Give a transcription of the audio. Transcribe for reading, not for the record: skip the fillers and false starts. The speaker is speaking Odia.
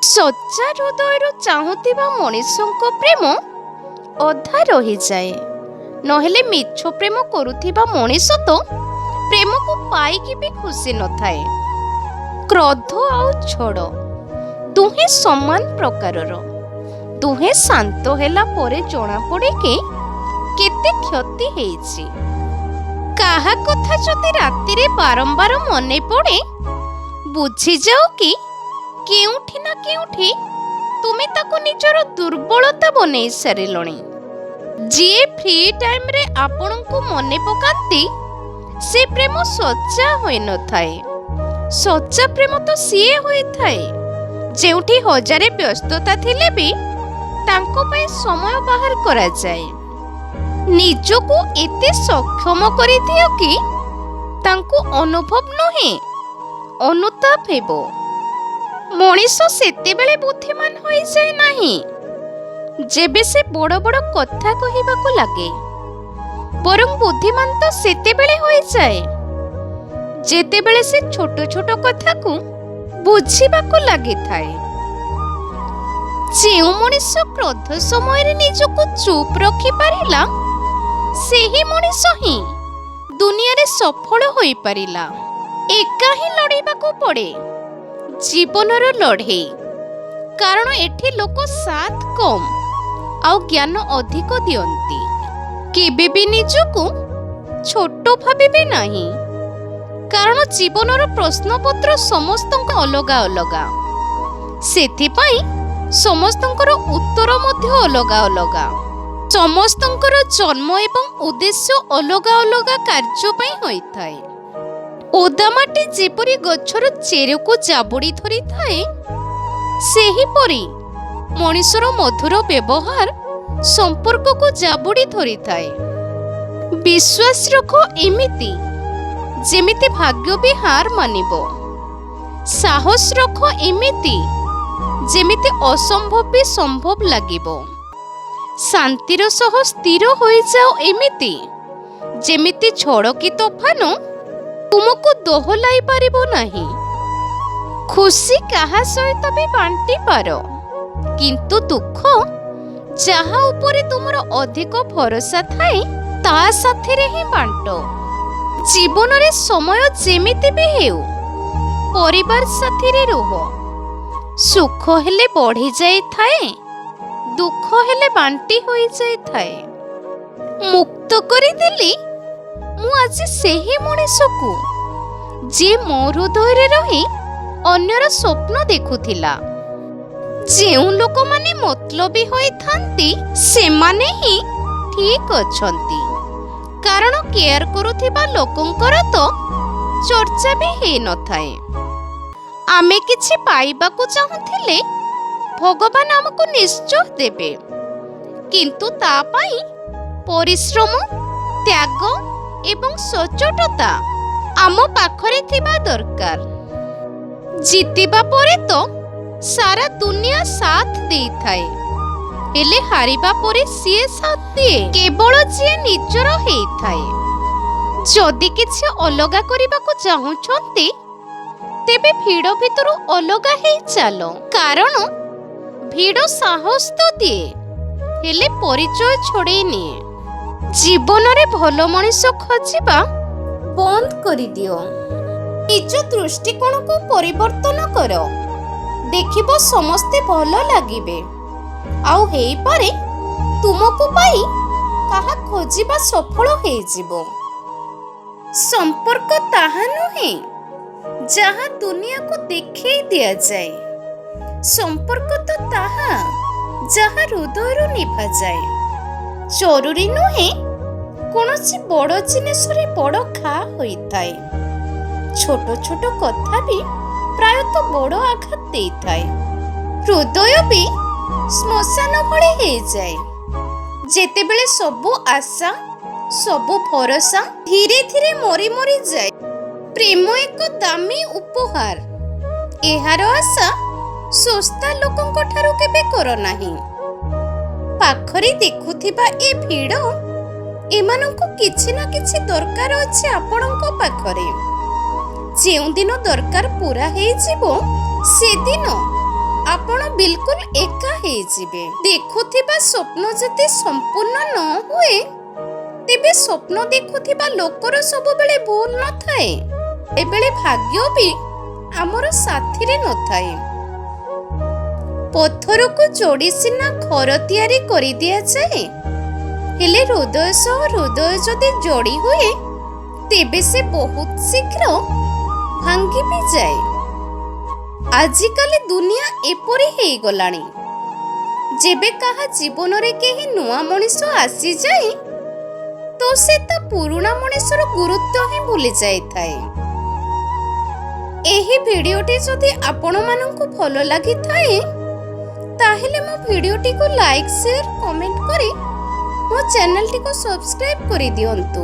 ସଚ୍ଚା ହୃଦୟରୁ ଚାହୁଁଥିବା ମଣିଷଙ୍କ ପ୍ରେମ ଅଧା ରହିଯାଏ। ନହେଲେ ମିଛ ପ୍ରେମ କରୁଥିବା ମଣିଷ ତ ପ୍ରେମକୁ ପାଇକି ବି ଖୁସି ନଥାଏ। କ୍ରୋଧ ଆଉ ଝଡ଼ ଦୁହେଁ ସମାନ ପ୍ରକାରର। ଦୁହେଁ ଶାନ୍ତ ହେଲା ପରେ ଜଣାପଡ଼େ କି କେତେ କ୍ଷତି ହେଇଛି। କାହା କଥା ଯଦି ରାତିରେ ବାରମ୍ବାର ମନେ ପଡ଼େ, ବୁଝିଯାଅ କି କେଉଁଠି ନା କେଉଁଠି ତୁମେ ତାକୁ ନିଜର ଦୁର୍ବଳତା ବନେଇ ସାରିଲଣି। ଯିଏ ଫ୍ରି ଟାଇମରେ ଆପଣଙ୍କୁ ମନେ ପକାନ୍ତି, ସେ ପ୍ରେମ ସଚ୍ଚା ହୋଇନଥାଏ। ସଚ୍ଚା ପ୍ରେମ ତ ସିଏ ହୋଇଥାଏ ଯେଉଁଠି ହଜାରେ ବ୍ୟସ୍ତତା ଥିଲେ ବି ତାଙ୍କ ପାଇଁ ସମୟ ବାହାର କରାଯାଏ। ନିଜକୁ ଏତେ ସକ୍ଷମ କରିଦିଅ କି ତାଙ୍କୁ ଅନୁଭବ ନୁହେଁ, ଅନୁତାପ ହେବ। ମଣିଷ ସେତେବେଳେ ବୁଦ୍ଧିମାନ ହୋଇଯାଏ ନାହିଁ ଯେବେ ସେ ବଡ଼ ବଡ଼ କଥା କହିବାକୁ ଲାଗେ, ବରଂ ବୁଦ୍ଧିମାନ ତ ସେତେବେଳେ ହୋଇଯାଏ ଯେତେବେଳେ ସେ ଛୋଟ ଛୋଟ କଥାକୁ ବୁଝିବାକୁ ଲାଗିଥାଏ। ଯେଉଁ ମଣିଷ କ୍ରୋଧ ସମୟରେ ନିଜକୁ ଚୁପ୍ ରଖିପାରିଲା, ସେହି ମଣିଷ ହିଁ ଦୁନିଆରେ ସଫଳ ହୋଇପାରିଲା। ଏକା ହିଁ ଲଢ଼ିବାକୁ ପଡ଼େ ଜୀବନର ଲଢ଼େଇ, କାରଣ ଏଠି ଲୋକ ସାଥ କମ୍ ଆଉ ଜ୍ଞାନ ଅଧିକ ଦିଅନ୍ତି। କେବେ ବି ନିଜକୁ ଛୋଟ ଭାବିବେ ନାହିଁ, କାରଣ ଜୀବନର ପ୍ରଶ୍ନପତ୍ର ସମସ୍ତଙ୍କ ଅଲଗା ଅଲଗା। ସେଥିପାଇଁ ସମସ୍ତଙ୍କର ଉତ୍ତର ମଧ୍ୟ ଅଲଗା ଅଲଗା। ସମସ୍ତଙ୍କର ଜନ୍ମ ଏବଂ ଉଦ୍ଦେଶ୍ୟ ଅଲଗା ଅଲଗା କାର୍ଯ୍ୟ ପାଇଁ ହୋଇଥାଏ। ଓଦା ମାଟି ଯେପରି ଗଛର ଚେରକୁ ଜାବୁଡ଼ି ଧରିଥାଏ, ସେହିପରି ମଣିଷର ମଧୁର ବ୍ୟବହାର ସମ୍ପର୍କକୁ ଜାବୁଡ଼ି ଧରିଥାଏ। ବିଶ୍ୱାସ ରଖ ଏମିତି ଯେମିତି ଭାଗ୍ୟ ବି ହାର ମାନିବ। ସାହସ ରଖ ଏମିତି ଯେମିତି ଅସମ୍ଭବ ବି ସମ୍ଭବ ଲାଗିବ। ଶାନ୍ତିର ସହ ସ୍ଥିର ହୋଇଯାଅ ଏମିତି ଯେମିତି ଝଡ଼ କି ତୋଫାନ ତୁମକୁ ଦୋହଲାଇ ପାରିବ ନାହିଁ। ଖୁସି କାହା ସହିତ ବି ବାଣ୍ଟି ପାର, କିନ୍ତୁ ଦୁଃଖ ଯାହା ଉପରେ ତୁମର ଅଧିକ ଭରସା ଥାଏ ତା ସାଥିରେ ହିଁ ବାଣ୍ଟ। ଜୀବନରେ ସମୟ ଯେମିତି ବି ହେଉ, ପରିବାର ସାଥିରେ ରୁହ। ସୁଖ ହେଲେ ବଢ଼ି ଯାଇଥାଏ, ଦୁଃଖ ହେଲେ ବାଣ୍ଟି ହୋଇଯାଇଥାଏ। ମୁକ୍ତ କରିଦେଲି ମୁଁ ଆଜି ସେହି ମଣିଷକୁ ଯିଏ ମୋ ହୃଦୟରେ ରହି ଅନ୍ୟର ସ୍ୱପ୍ନ ଦେଖୁଥିଲା। ଯେଉଁ ଲୋକମାନେ ମତଲବୀ ହୋଇଥାନ୍ତି ସେମାନେ ହିଁ ଠିକ୍ ଅଛନ୍ତି, କାରଣ କେୟାର କରୁଥିବା ଲୋକଙ୍କର ତ ଚର୍ଚ୍ଚା ବି ହେଇନଥାଏ। ଆମେ କିଛି ପାଇବାକୁ ଚାହୁଁଥିଲେ ଭଗବାନ ଆମକୁ ନିଶ୍ଚୟ ଦେବେ, କିନ୍ତୁ ତା ପାଇଁ ପରିଶ୍ରମ, ତ୍ୟାଗ ଏବଂ ସଚ୍ଚୋଟତା ଆମ ପାଖରେ ଥିବା ଦରକାର। ଜିତିବା ପରେ ତ ସାରା ଦୁନିଆ ସାଥ ଦେଇଥାଏ, ହେଲେ ହାରିବା ପରେ ସିଏ ସାଥ ଦିଏ କେବଳ ଯିଏ ନିଜର ହେଇଥାଏ। ଯଦି କିଛି ଅଲଗା କରିବାକୁ ଚାହୁଁଛନ୍ତି, ତେବେ ଭିଡ଼ ଭିତରୁ ଅଲଗା ହେଇ ଚାଲ, କାରଣ ଭିଡ଼ ସାହସ ତ ଦିଏ, ହେଲେ ପରିଚୟ ଛଡ଼େଇ ନିଏ। ଜୀବନରେ ଭଲ ମଣିଷ ଖୋଜିବା ବନ୍ଦ କରିଦିଅ। ନିଜ ଦୃଷ୍ଟିକୋଣକୁ ପରିବର୍ତ୍ତନ କର। ଦେଖିବ ସମସ୍ତେ ଭଲ ଲାଗିବେ, ଆଉ ହେଇପାରେ ତୁମକୁ ପାଇ କାହା ଖୋଜିବା ସଫଳ ହେଇଯିବ। ସମ୍ପର୍କ ତାହା ନୁହେଁ ଯାହା ଦୁନିଆକୁ ଦେଖେଇ ଦିଆଯାଏ। ସମ୍ପର୍କ ତ ତାହା ଯାହା ହୃଦୟରୁ ନିଭାଯାଏ। ଜରୁରୀ ନୁହେଁ କୌଣସି ବଡ଼ ଜିନିଷରେ ବଡ଼ ଘା ହୋଇଥାଏ। ଛୋଟ ଛୋଟ କଥା ବି ପ୍ରାୟତଃ ବଡ଼ ଆଘାତ ଦେଇଥାଏ। ହୃଦୟ ବି ଶ୍ମଶାନ ଭଳି ହେଇଯାଏ ଯେତେବେଳେ ସବୁ ଆଶା, ସବୁ ଭରସା ଧୀରେ ଧୀରେ ମରି ମରି ଯାଏ। ପ୍ରେମ ଏକ ଦାମୀ ଉପହାର। ଏହାର ଆଶା ଶସ୍ତା ଲୋକଙ୍କ ଠାରୁ କେବେ କର ନାହିଁ। ପାଖରେ ଦେଖୁଥିବା ଏ ଭିଡ଼, ଏମାନଙ୍କୁ କିଛି ନା କିଛି ଦରକାର ଅଛି ଆପଣଙ୍କ ପାଖରେ। ଯେଉଁଦିନ ଦରକାର ପୁରା ହେଇଯିବ, ସେଦିନ ଆପଣ ବିଲକୁଲ ଏକା ହେଇଯିବେ। ଦେଖୁଥିବା ସ୍ୱପ୍ନ ଯଦି ସମ୍ପୂର୍ଣ୍ଣ ନ ହୁଏ ତେବେ ସ୍ୱପ୍ନ ଦେଖୁଥିବା ଲୋକର ସବୁବେଳେ ଭୁଲ ନଥାଏ। ଏବେଳେ ଭାଗ୍ୟ ବି ଆମର ସାଥିରେ ନଥାଏ। ପଥରକୁ ଯୋଡ଼ି ସିନା ଘର ତିଆରି କରିଦିଆଯାଏ, ହେଲେ ହୃଦୟ ସହ ହୃଦୟ ଯଦି ଯୋଡ଼ି ହୁଏ ତେବେ ସେ ବହୁତ ଶୀଘ୍ର ଭାଙ୍ଗି ବି ଯାଏ। ଆଜିକାଲି ଦୁନିଆ ଏପରି ହେଇଗଲାଣି, ଯେବେ କାହା ଜୀବନରେ କେହି ନୂଆ ମଣିଷ ଆସିଯାଏ ତ ସେ ତା ପୁରୁଣା ମଣିଷର ଗୁରୁତ୍ୱ ହିଁ ଭୁଲି ଯାଇଥାଏ। ଏହି ଭିଡ଼ିଓଟି ଯଦି ଆପଣମାନଙ୍କୁ ଭଲ ଲାଗିଥାଏ ତାହେଲେ ମୋ ଭିଡ଼ିଓଟିକୁ ଲାଇକ୍, ସେୟାର, କମେଣ୍ଟ କରି ମୋ ଚ୍ୟାନେଲଟିକୁ ସବସ୍କ୍ରାଇବ୍ କରିଦିଅନ୍ତୁ।